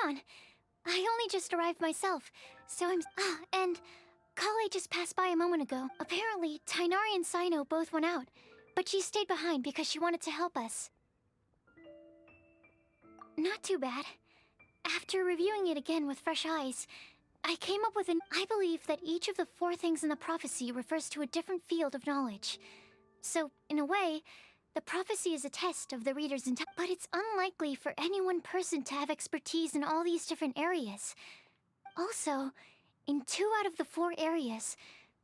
on. I only just arrived myself, so I'm... and Kale just passed by a moment ago. Apparently, Tainari and Sino both went out, but she stayed behind because she wanted to help us. Not too bad. After reviewing it again with fresh eyes, I came up with I believe that each of the 4 things in the prophecy refers to a different field of knowledge. So, in a way, the prophecy is a test of the reader's intelligence. But it's unlikely for any one person to have expertise in all these different areas. Also, in 2 out of the 4 areas,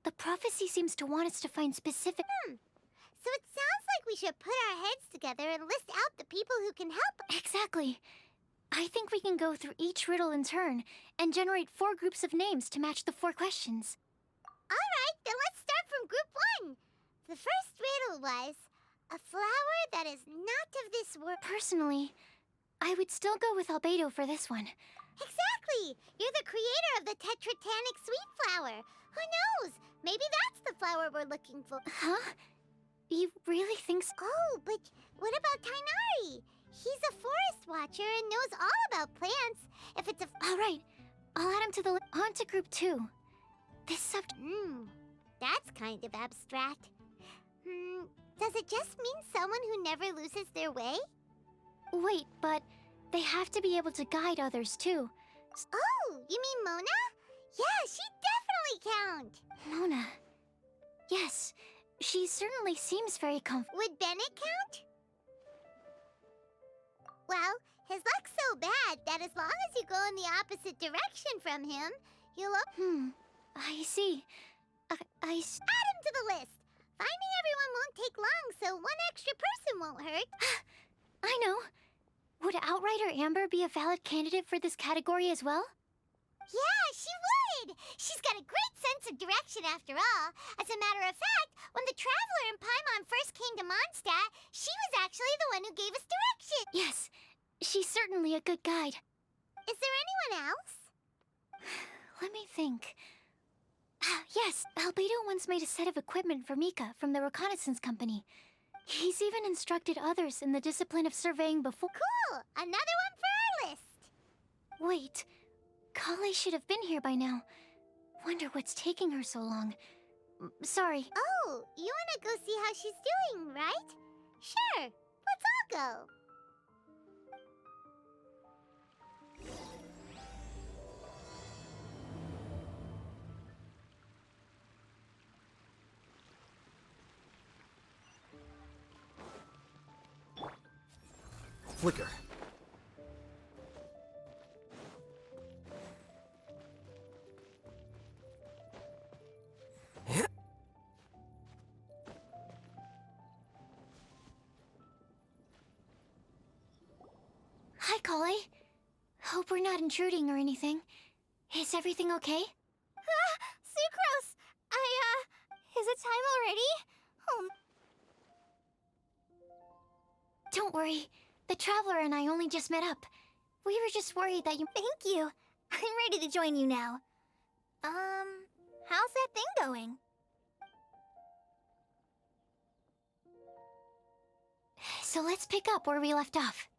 the prophecy seems to want us to find specific... So it sounds like we should put our heads together and list out the people who can help. Exactly. I think we can go through each riddle in turn and generate 4 groups of names to match the 4 questions. Alright, then let's start from group 1. The first riddle was, a flower that is not of this world. Personally, I would still go with Albedo for this one. Exactly! You're the creator of the tetratanic sweet flower. Who knows? Maybe that's the flower we're looking for. Huh? You really think so? Oh, but what about Tainari? He's a forest watcher and knows all about plants. If it's a... Alright, I'll add him to the on to group 2. This subject... that's kind of abstract. Does it just mean someone who never loses their way? Wait, but they have to be able to guide others too. Oh, you mean Mona? Yeah, she definitely count. Mona. Yes, she certainly seems very Would Bennett count? Well, his luck's so bad that as long as you go in the opposite direction from him, you'll... I see. Add him to the list. Finding everyone won't take long, so 1 extra person won't hurt. I know. Would Outrider Amber be a valid candidate for this category as well? Yeah, she would! She's got a great sense of direction after all. As a matter of fact, when the Traveler and Paimon first came to Mondstadt, she was actually the one who gave us direction. Yes, she's certainly a good guide. Is there anyone else? Let me think. Yes, Albedo once made a set of equipment for Mika from the reconnaissance company. He's even instructed others in the discipline of surveying before. Cool! Another one for our list! Wait, Kale should have been here by now. Wonder what's taking her so long. Sorry. Oh, you wanna go see how she's doing, right? Sure, let's all go. Flicker. Hi, Kale. Hope we're not intruding or anything. Is everything okay? Sucrose! Is it time already? Don't worry. The Traveler and I only just met up. We were just worried that you... Thank you. I'm ready to join you now. How's that thing going? So let's pick up where we left off.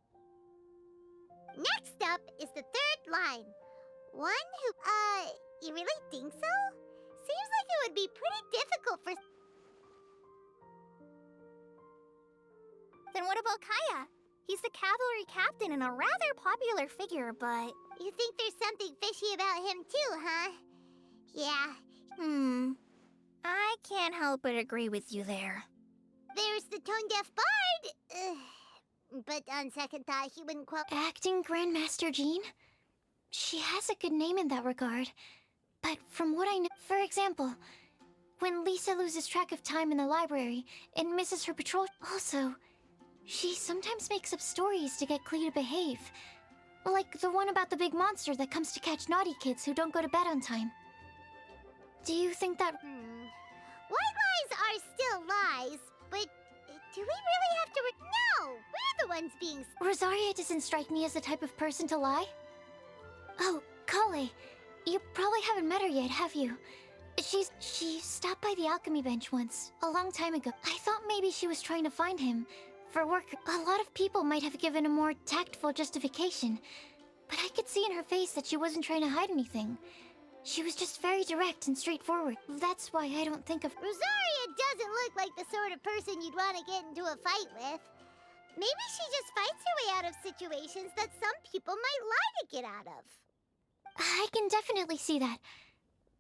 Next up is the 3rd line. One who, you really think so? Seems like it would be pretty difficult for... Then what about Kaya? He's the cavalry captain and a rather popular figure, but... You think there's something fishy about him too, huh? Yeah. I can't help but agree with you there. There's the tone-deaf bard! But on second thought, he wouldn't Acting Grandmaster Jean? She has a good name in that regard. But from what I know... For example, when Lisa loses track of time in the library and misses her patrol... Also, she sometimes makes up stories to get Klee to behave. Like the one about the big monster that comes to catch naughty kids who don't go to bed on time. Do you think that... White lies are still lies, but do we really have to No! We're the ones being... Rosaria doesn't strike me as the type of person to lie. Oh, Kale. You probably haven't met her yet, have you? She stopped by the alchemy bench once, a long time ago. I thought maybe she was trying to find him. For work, a lot of people might have given a more tactful justification. But I could see in her face that she wasn't trying to hide anything. She was just very direct and straightforward. That's why I don't think of... Rosaria doesn't look like the sort of person you'd want to get into a fight with. Maybe she just fights her way out of situations that some people might lie to get out of. I can definitely see that.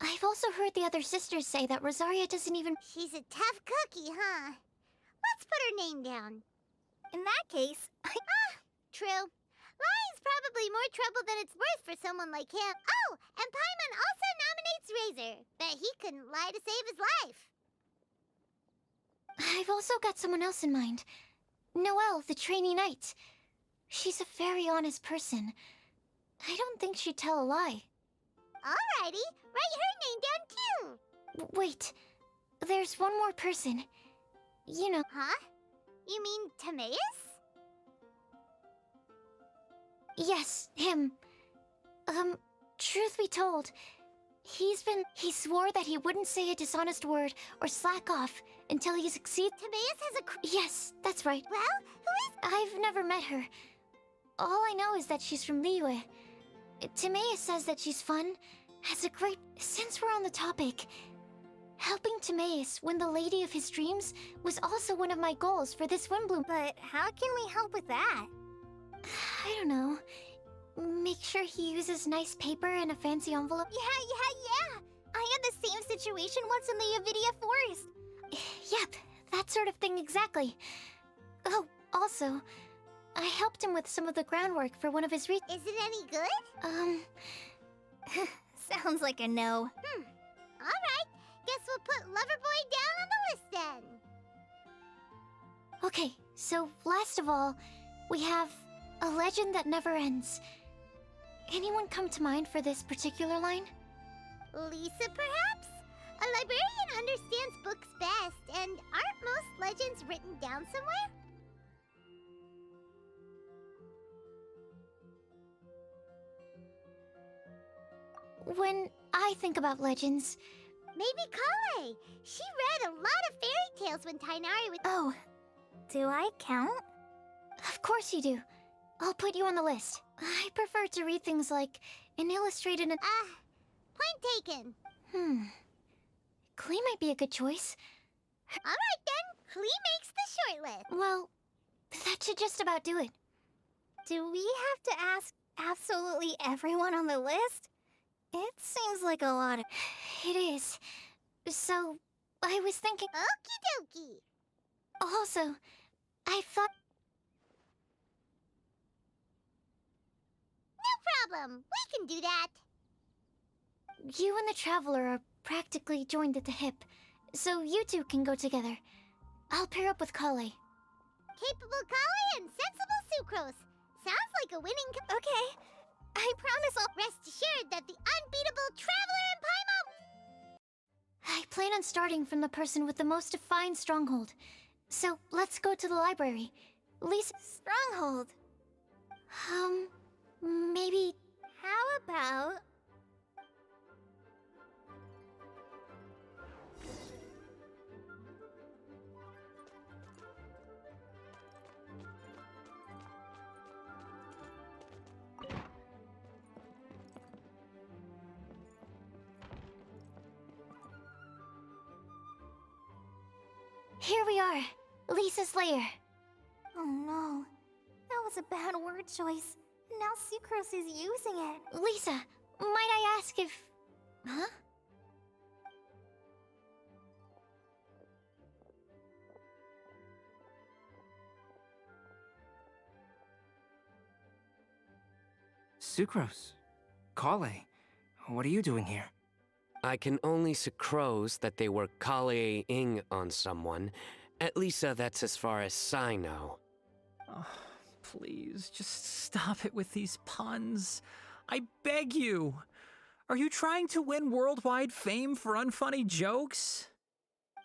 I've also heard the other sisters say that Rosaria doesn't even... She's a tough cookie, huh? Let's put her name down. In that case, true. Lying's probably more trouble than it's worth for someone like him. Oh, and Paimon also nominates Razor. Bet he couldn't lie to save his life. I've also got someone else in mind. Noelle, the trainee knight. She's a very honest person. I don't think she'd tell a lie. Alrighty, write her name down too. Wait, there's one more person. You know... Huh? You mean Timaeus? Yes, him. Truth be told, he swore that he wouldn't say a dishonest word or slack off until he succeeds. Timaeus has a Yes, that's right. Well, who is... I've never met her. All I know is that she's from Liyue. Timaeus says that she's fun, has a great... Since we're on the topic, helping Timaeus win the lady of his dreams was also one of my goals for this Windbloom. But how can we help with that? I don't know. Make sure he uses nice paper and a fancy envelope. Yeah. I had the same situation once in the Avidia Forest. Yep, that sort of thing exactly. Oh, also, I helped him with some of the groundwork for one of his Is it any good? Sounds like a no. Alright, guess we'll put Loverboy down on the list then. Okay, so last of all, we have a legend that never ends. Anyone come to mind for this particular line? Lisa, perhaps? A librarian understands books best, and aren't most legends written down somewhere? When I think about legends... Maybe Kale. She read a lot of fairy tales when Tainari was... Oh, do I count? Of course you do. I'll put you on the list. I prefer to read things like an illustrated... Point taken. Klee might be a good choice. Alright then, Klee makes the short list. Well, that should just about do it. Do we have to ask absolutely everyone on the list? It seems like a lot of... It is. So, I was thinking... Okie dokie. Also, I thought... No problem, we can do that. You and the Traveler are practically joined at the hip, so you two can go together. I'll pair up with Kale. Capable Kale and sensible Sucrose. Sounds like a winning... Okay, I promise I'll... Rest assured that the unbeatable Traveler and Paimon... I plan on starting from the person with the most defined stronghold. So, let's go to the library. Lisa... Stronghold. Maybe... How about... Here we are, Lisa's lair. Oh no, that was a bad word choice. Now Sucrose is using it. Lisa, might I ask if... Huh? Sucrose. Kale. What are you doing here? I can only sucrose that they were Kale-ing on someone. At least that's as far as I know. Oh, please, just stop it with these puns. I beg you. Are you trying to win worldwide fame for unfunny jokes?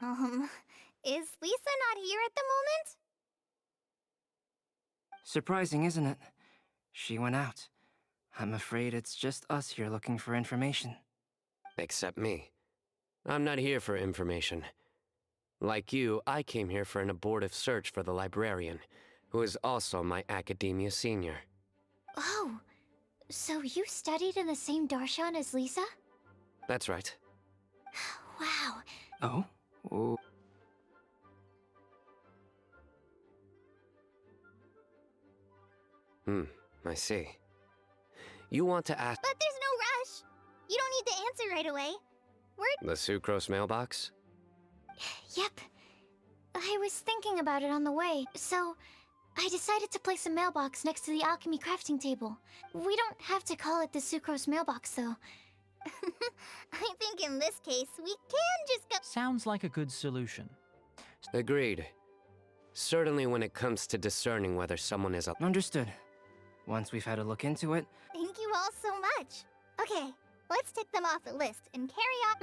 Is Lisa not here at the moment? Surprising, isn't it? She went out. I'm afraid it's just us here looking for information. Except me. I'm not here for information. Like you, I came here for an abortive search for the librarian, who is also my academia senior. Oh, So you studied in the same darshan as Lisa? That's right. Wow. Oh? Oh. I see. You want to ask But there's no rush. You don't need to answer right away. the sucrose mailbox? Yep. I was thinking about it on the way, so I decided to place a mailbox next to the alchemy crafting table. We don't have to call it the sucrose mailbox, though. I think in this case, we can just go. Sounds like a good solution. Agreed. Certainly when it comes to discerning whether someone is a... Understood. Once we've had a look into it, Thank you all so much. Okay, let's tick them off the list and carry on.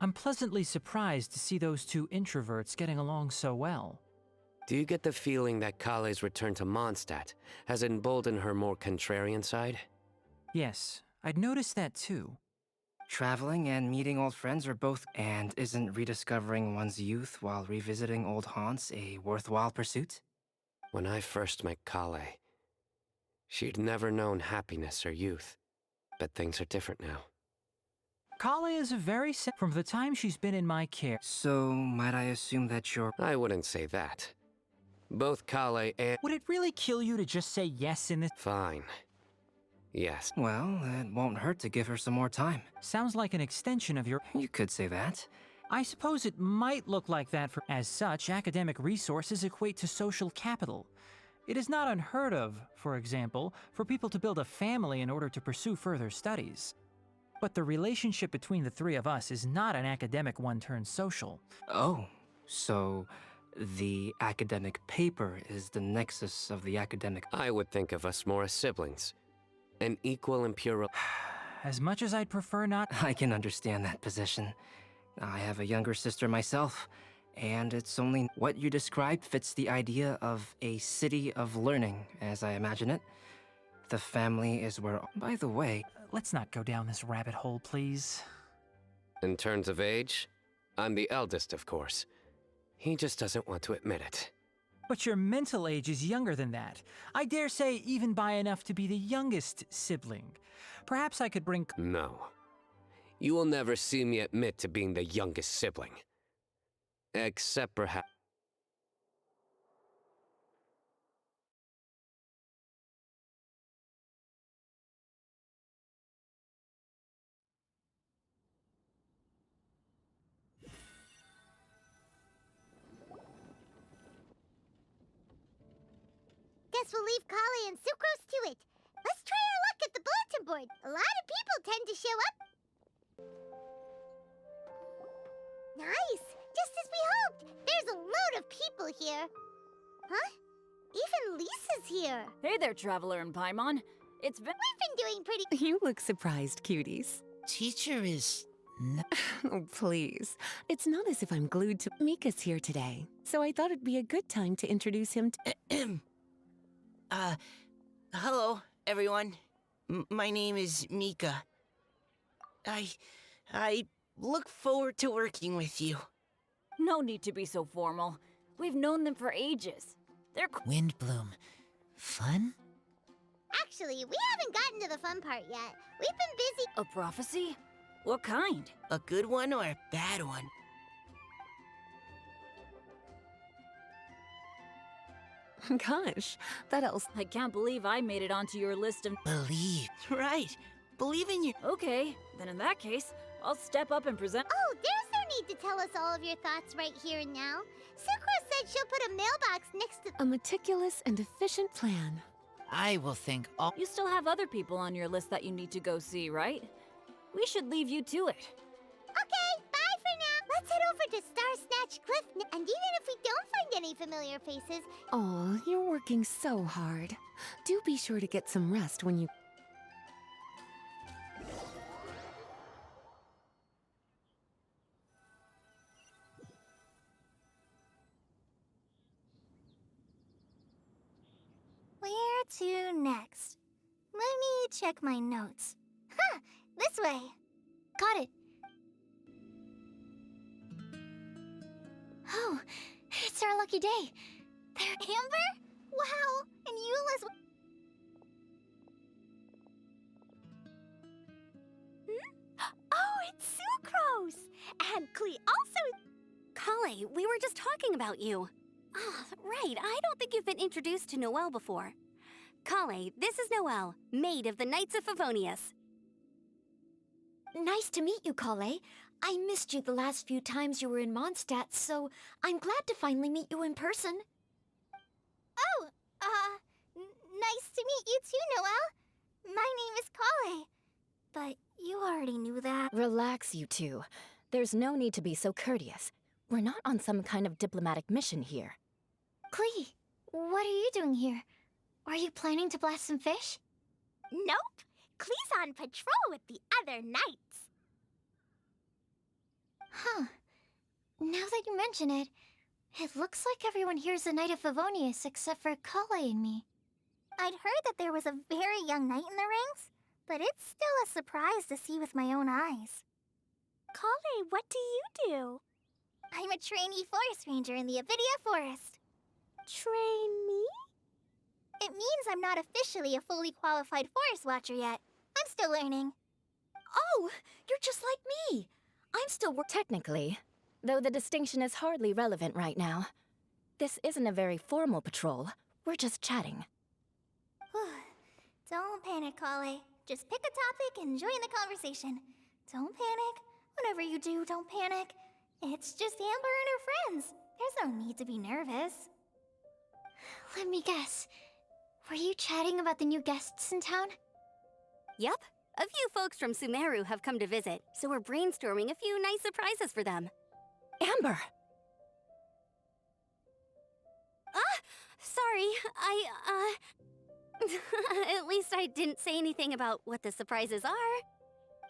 I'm pleasantly surprised to see those two introverts getting along so well. Do you get the feeling that Kale's return to Mondstadt has emboldened her more contrarian side? Yes, I'd noticed that too. traveling and meeting old friends are both... And isn't rediscovering one's youth while revisiting old haunts a worthwhile pursuit? When I first met Kale, she'd never known happiness or youth. But things are different now. Kale is a very from the time she's been in my care. So, might I assume that you're... I wouldn't say that. Both Kale and... Would it really kill you to just say yes in this? Fine. Yes. Well, it won't hurt to give her some more time. Sounds like an extension of your... You could say that. I suppose it might look like that for... As such, academic resources equate to social capital. It is not unheard of, for example, for people to build a family in order to pursue further studies. But the relationship between the three of us is not an academic one turned social. Oh, so the academic paper is the nexus of the academic... I would think of us more as siblings. An equal and pure... As much as I'd prefer not... I can understand that position. I have a younger sister myself, and it's only what you described fits the idea of a city of learning, as I imagine it. The family is where... By the way... Let's not go down this rabbit hole, please. In terms of age, I'm the eldest, of course. He just doesn't want to admit it. But your mental age is younger than that. I dare say even by enough to be the youngest sibling. Perhaps I could bring... No. You will never see me admit to being the youngest sibling. Except perhaps... Guess we'll leave Kali and Sucrose to it. Let's try our luck at the bulletin board. A lot of people tend to show up. Nice! Just as we hoped. There's a load of people here. Huh? Even Lisa's here. Hey there, Traveler and Paimon. It's been... We've been doing pretty... You look surprised, cuties. Teacher is... Oh, please. It's not as if I'm glued to... Mika's here today, so I thought it'd be a good time to introduce him to... Hello, everyone. My name is Mika. I look forward to working with you. No need to be so formal. We've known them for ages. They're... Windbloom. Fun? Actually, we haven't gotten to the fun part yet. We've been busy... A prophecy? What kind? A good one or a bad one? Gosh, that else... I can't believe I made it onto your list of... Believe. Right. Believe in your... Okay, then in that case, I'll step up and present... Oh, there's no need to tell us all of your thoughts right here and now. Sucrose said she'll put a mailbox next to... A meticulous and efficient plan. I will think all... You still have other people on your list that you need to go see, right? We should leave you to it. Okay, bye for now. Let's head over to Star Snatch Cliff, and even if we don't find any familiar faces... Oh, you're working so hard. Do be sure to get some rest when you... Where to next? Let me check my notes. Huh, this way. Got it. Oh, it's our lucky day. Amber? Wow, and Eula's... Oh, it's Sucrose! And Klee also... Kale, we were just talking about you. Ah, right, I don't think you've been introduced to Noelle before. Kale, this is Noelle, maid of the Knights of Favonius. Nice to meet you, Kale. I missed you the last few times you were in Mondstadt, so I'm glad to finally meet you in person. Oh, nice to meet you too, Noelle. My name is Kale. But you already knew that. Relax, you two. There's no need to be so courteous. We're not on some kind of diplomatic mission here. Klee, what are you doing here? Are you planning to blast some fish? Nope. Klee's on patrol with the other knights. Huh. Now that you mention it, it looks like everyone here's a Knight of Favonius except for Kale and me. I'd heard that there was a very young knight in the ranks, but it's still a surprise to see with my own eyes. Kale, what do you do? I'm a trainee forest ranger in the Avidia Forest. Trainee? It means I'm not officially a fully qualified forest watcher yet. I'm still learning. Oh, you're just like me. I'm still technically, though the distinction is hardly relevant right now. This isn't a very formal patrol. We're just chatting. Don't panic, Kale. Just pick a topic and join the conversation. Don't panic. Whatever you do, don't panic. It's just Amber and her friends. There's no need to be nervous. Let me guess. Were you chatting about the new guests in town? Yup. A few folks from Sumeru have come to visit, so we're brainstorming a few nice surprises for them. Amber! Sorry, At least I didn't say anything about what the surprises are.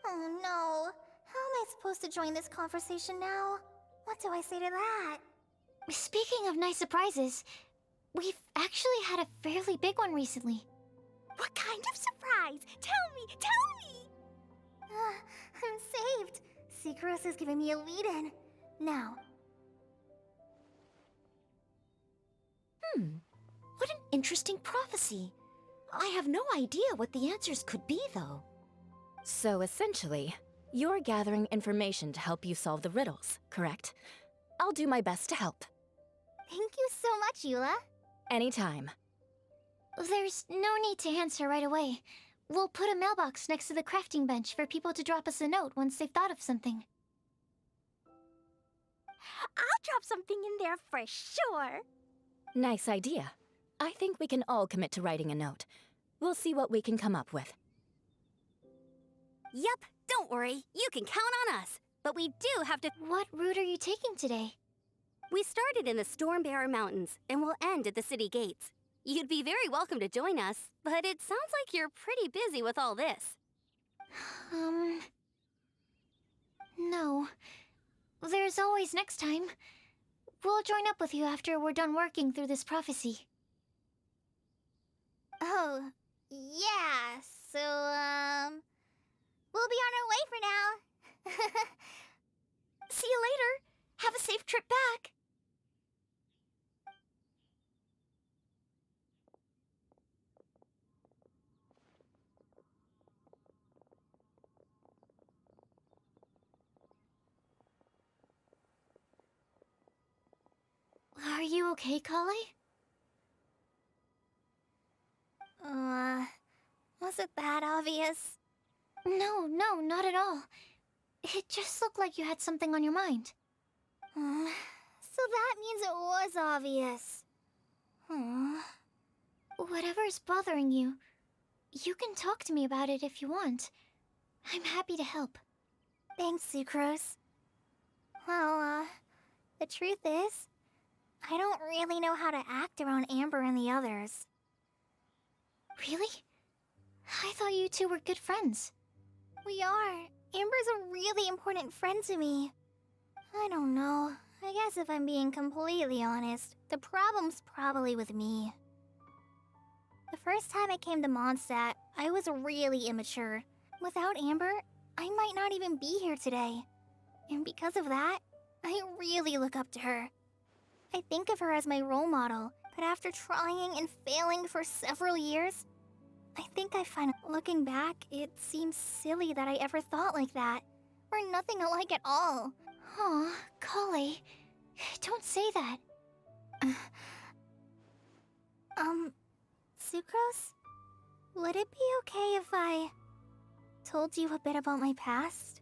Oh no. How am I supposed to join this conversation now? What do I say to that? Speaking of nice surprises, we've actually had a fairly big one recently. What kind of surprise? Tell me! I'm saved. Sucrose is giving me a lead-in. Now. What an interesting prophecy. I have no idea what the answers could be, though. So essentially, you're gathering information to help you solve the riddles, correct? I'll do my best to help. Thank you so much, Eula. Anytime. There's no need to answer right away. We'll put a mailbox next to the crafting bench for people to drop us a note once they've thought of something. I'll drop something in there for sure. Nice idea. I think we can all commit to writing a note. We'll see what we can come up with. Yup, don't worry. You can count on us. But we do have to... What route are you taking today? We started in the Stormbearer Mountains, and we'll end at the city gates. You'd be very welcome to join us, but it sounds like you're pretty busy with all this. No. There's always next time. We'll join up with you after we're done working through this prophecy. Oh, yeah, so, we'll be on our way for now. See you later. Have a safe trip back. Are you okay, Kale? Was it that obvious? No, not at all. It just looked like you had something on your mind. So that means it was obvious. Whatever's bothering you, you can talk to me about it if you want. I'm happy to help. Thanks, Sucrose. Well, the truth is, I don't really know how to act around Amber and the others. Really? I thought you two were good friends. We are. Amber's a really important friend to me. I don't know. I guess if I'm being completely honest, the problem's probably with me. The first time I came to Mondstadt, I was really immature. Without Amber, I might not even be here today. And because of that, I really look up to her. I think of her as my role model, But after trying and failing for several years, I think I find looking back, it seems silly that I ever thought like that. We're nothing alike at all. Aw, Kale, don't say that. Sucrose? Would it be okay if I told you a bit about my past?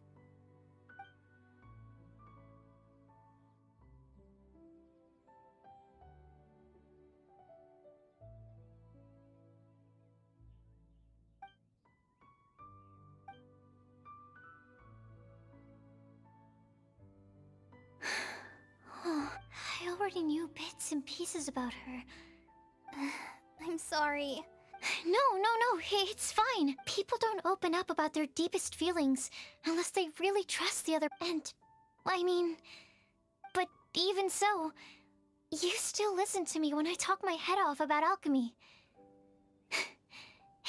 Oh, I already knew bits and pieces about her. I'm sorry. No, it's fine. People don't open up about their deepest feelings unless they really trust the other. And, I mean, but even so, you still listen to me when I talk my head off about alchemy.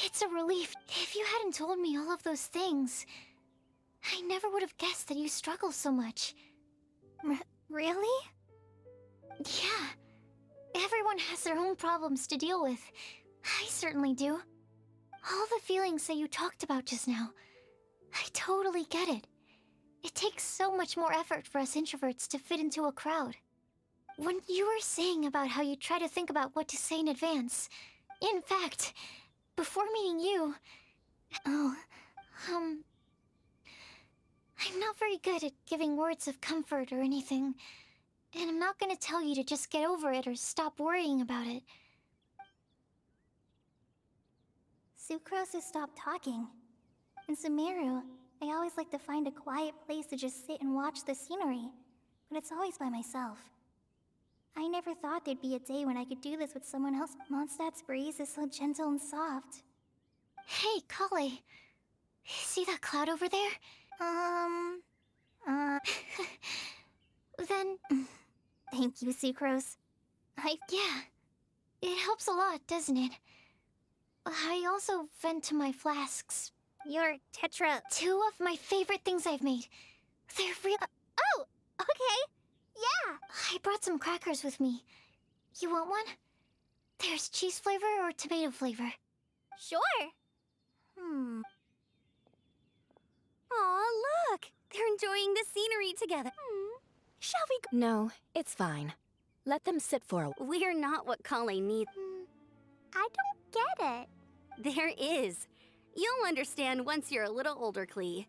It's a relief. If you hadn't told me all of those things, I never would have guessed that you struggle so much. Really? Yeah. Everyone has their own problems to deal with. I certainly do. All the feelings that you talked about just now, I totally get it. It takes so much more effort for us introverts to fit into a crowd. When you were saying about how you try to think about what to say in advance, in fact, before meeting you... I'm not very good at giving words of comfort or anything, and I'm not gonna tell you to just get over it or stop worrying about it. Sucrose has stopped talking. In Sumeru, I always like to find a quiet place to just sit and watch the scenery, but it's always by myself. I never thought there'd be a day when I could do this with someone else. Mondstadt's breeze is so gentle and soft. Hey, Kale. See that cloud over there? Then... Thank you, Sucrose. Yeah. It helps a lot, doesn't it? I also vent to my flasks. Your tetra... 2 of my favorite things I've made. They're real... oh! Okay! Yeah! I brought some crackers with me. You want one? There's cheese flavor or tomato flavor. Sure! Aw, look! They're enjoying the scenery together. Shall we go? No, it's fine. Let them sit for a... We're not what Kale needs. I don't get it. There is. You'll understand once you're a little older, Klee.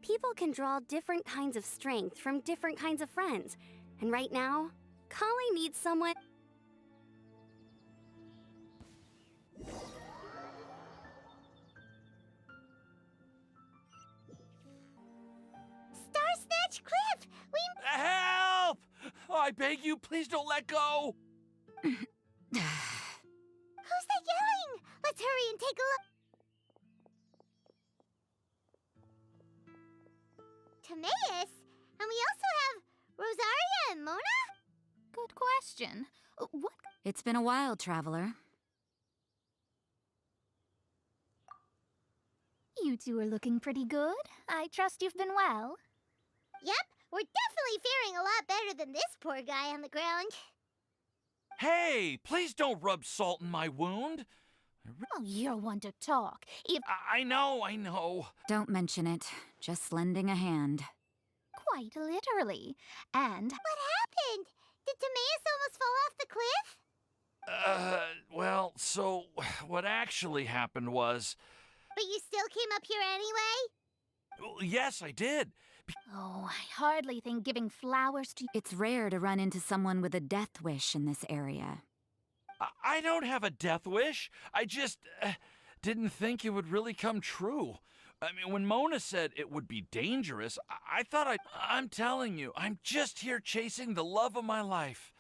People can draw different kinds of strength from different kinds of friends. And right now, Kale needs someone... Star Snatch Cliff! We... Help! Oh, I beg you, please don't let go! Who's that yelling? Let's hurry and take a look. Timaeus? And we also have Rosaria and Mona? Good question. What? It's been a while, Traveler. You two are looking pretty good. I trust you've been well. Yep, we're definitely faring a lot better than this poor guy on the ground. Hey, please don't rub salt in my wound. Oh, you're one to talk. If I know. Don't mention it. Just lending a hand. quite literally. And What happened? Did Timaeus almost fall off the cliff? Well, so what actually happened was... But you still came up here anyway? Well, yes, I did. oh, I hardly think giving flowers to It's rare to run into someone with a death wish in this area. I don't have a death wish. I just didn't think it would really come true. I mean, when Mona said it would be dangerous, I thought I'm telling you, I'm just here chasing the love of my life.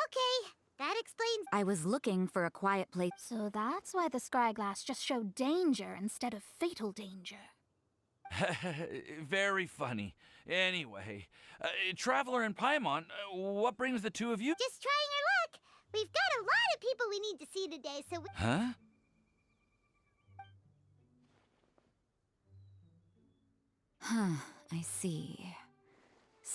Okay, that explains... I was looking for a quiet place. So that's why the scryglass just showed danger instead of fatal danger. Very funny. Anyway, Traveler and Paimon, what brings the two of you? Just trying our luck. We've got a lot of people we need to see today, so we... Huh? Huh, I see.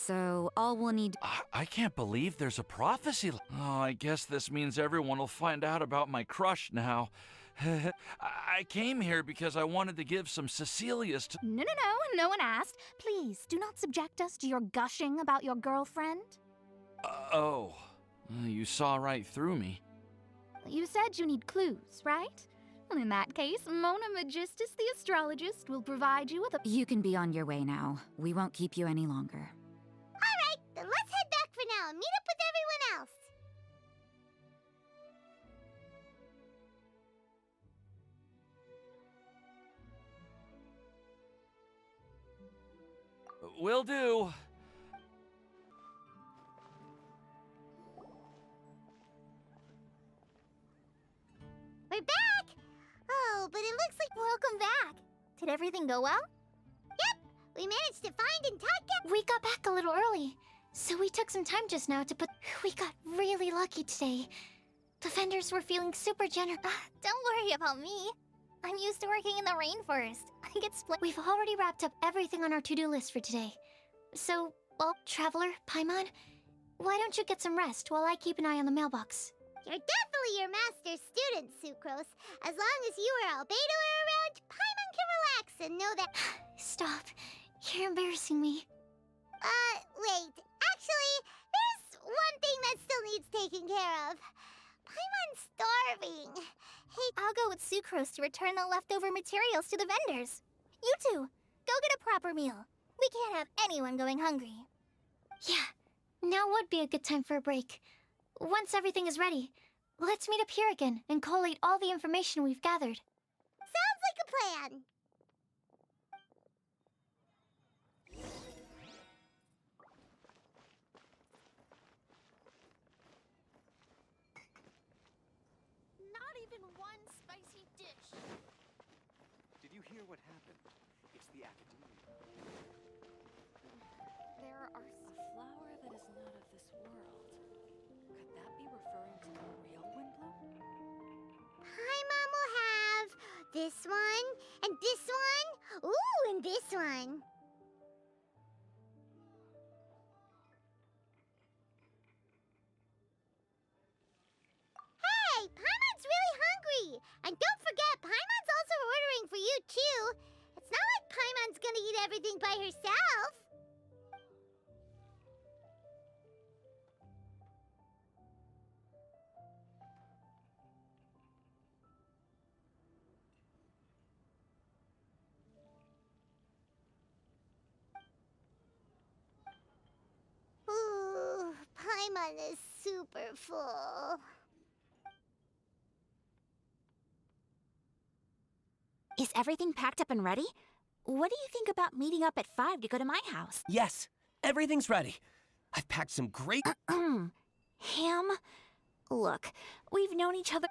So all we'll need... I can't believe there's a prophecy. Oh, I guess this means everyone will find out about my crush now. I came here because I wanted to give some Cecilias to... No, no one asked. Please, do not subject us to your gushing about your girlfriend. Oh, you saw right through me. You said you need clues, right? Well, in that case, Mona Magistus the astrologist will provide you with a... You can be on your way now. We won't keep you any longer. Alright, then let's head back for now and meet up with everyone else. Will do. We're back! Oh, but it looks like... Welcome back. Did everything go well? Yep! We managed to find and talk... We got back a little early, so we took some time just now to put... We got really lucky today. The vendors were feeling super generous. Don't worry about me. I'm used to working in the rainforest. I get split. We've already wrapped up everything on our to-do list for today. So, well, Traveler, Paimon, why don't you get some rest while I keep an eye on the mailbox? You're definitely your master's student, Sucrose. As long as you or Albedo are around, Paimon can relax and know that... Stop. You're embarrassing me. Wait. Actually, there's one thing that still needs taking care of. Paimon's starving. Hey, I'll go with Sucrose to return the leftover materials to the vendors. You two, go get a proper meal. We can't have anyone going hungry. Yeah, now would be a good time for a break. Once everything is ready, let's meet up here again and collate all the information we've gathered. Sounds like a plan. Not even one spicy dish. Did you hear what happened? It's the academia. There are a flower that is not of this world. Could that be referring to the real Windbloom? Paimon will have this one, and this one, ooh, and this one. Hey, Paimon's really hungry! And don't forget, Paimon's also ordering for you, too. It's not like Paimon's gonna eat everything by herself. Ooh, Paimon is super full. Is everything packed up and ready? What do you think about meeting up at 5 to go to my house? Yes, everything's ready. I've packed some great... Ham? Look, we've known each other...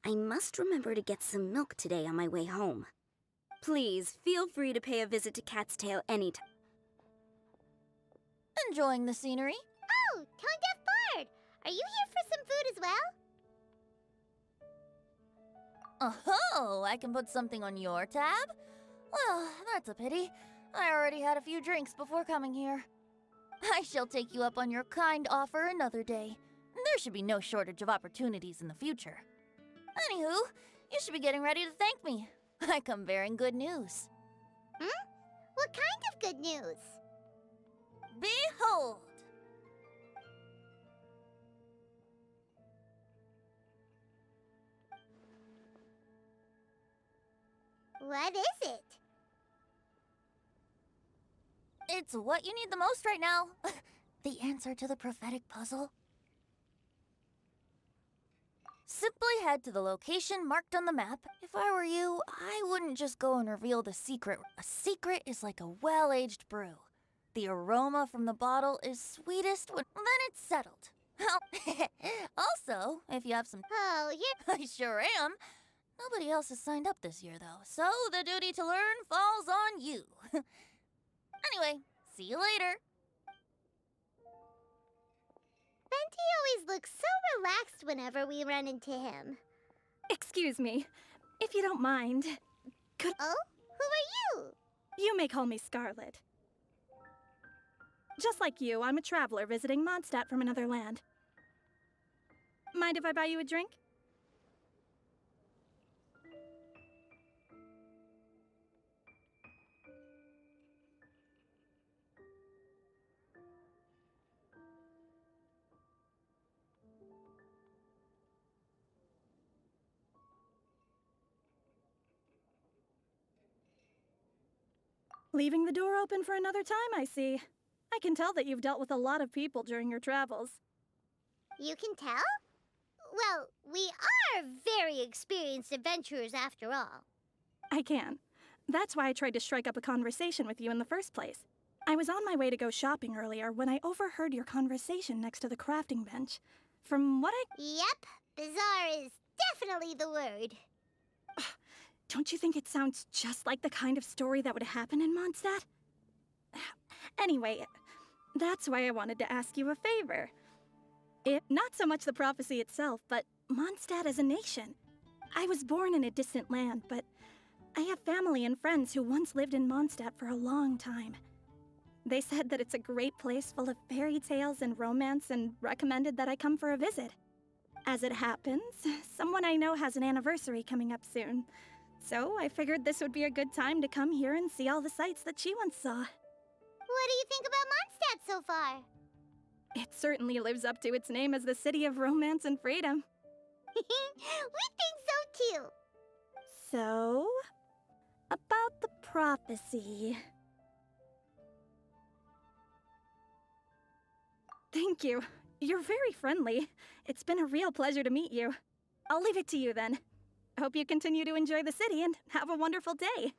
I must remember to get some milk today on my way home. Please, feel free to pay a visit to Cat's Tail anytime. Enjoying the scenery? Oh, Tone Deaf Bard! Are you here for some food as well? Oh, I can put something on your tab? Well, that's a pity. I already had a few drinks before coming here. I shall take you up on your kind offer another day. There should be no shortage of opportunities in the future. Anywho, you should be getting ready to thank me. I come bearing good news. What kind of good news? Behold! What is it? It's what you need the most right now. The answer to the prophetic puzzle. Simply head to the location marked on the map. If I were you, I wouldn't just go and reveal the secret. A secret is like a well-aged brew. The aroma from the bottle is sweetest when then it's settled. Also, if you have some... Oh, you're... I sure am. Nobody else has signed up this year, though, so the duty to learn falls on you. Anyway, see you later. Venti always looks so relaxed whenever we run into him. Excuse me, if you don't mind. Oh? Who are too. You may call me Scarlet. Just like you, I'm a traveler visiting Mondstadt from another land. Mind if I buy you a drink? Leaving the door open for another time, I see. I can tell that you've dealt with a lot of people during your travels. You can tell? Well, we are very experienced adventurers after all. I can. That's why I tried to strike up a conversation with you in the first place. I was on my way to go shopping earlier when I overheard your conversation next to the crafting bench. From what I... Yep, bizarre is definitely the word. Don't you think it sounds just like the kind of story that would happen in Mondstadt? Anyway, that's why I wanted to ask you a favor. Not so much the prophecy itself, but Mondstadt as a nation. I was born in a distant land, but I have family and friends who once lived in Mondstadt for a long time. They said that it's a great place full of fairy tales and romance and recommended that I come for a visit. As it happens, someone I know has an anniversary coming up soon. So I figured this would be a good time to come here and see all the sights that she once saw. What do you think about Mondstadt so far? It certainly lives up to its name as the city of romance and freedom. We think so too. So, about the prophecy. Thank you. You're very friendly. It's been a real pleasure to meet you. I'll leave it to you then. I hope you continue to enjoy the city and have a wonderful day.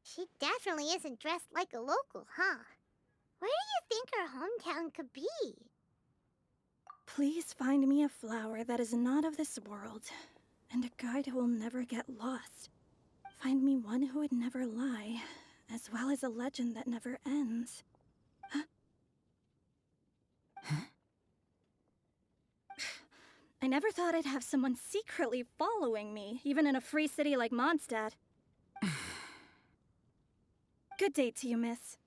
She definitely isn't dressed like a local, huh? Where do you think her hometown could be? Please find me a flower that is not of this world, and a guide who will never get lost. Find me one who would never lie, as well as a legend that never ends. I never thought I'd have someone secretly following me, even in a free city like Mondstadt. Good day to you, miss.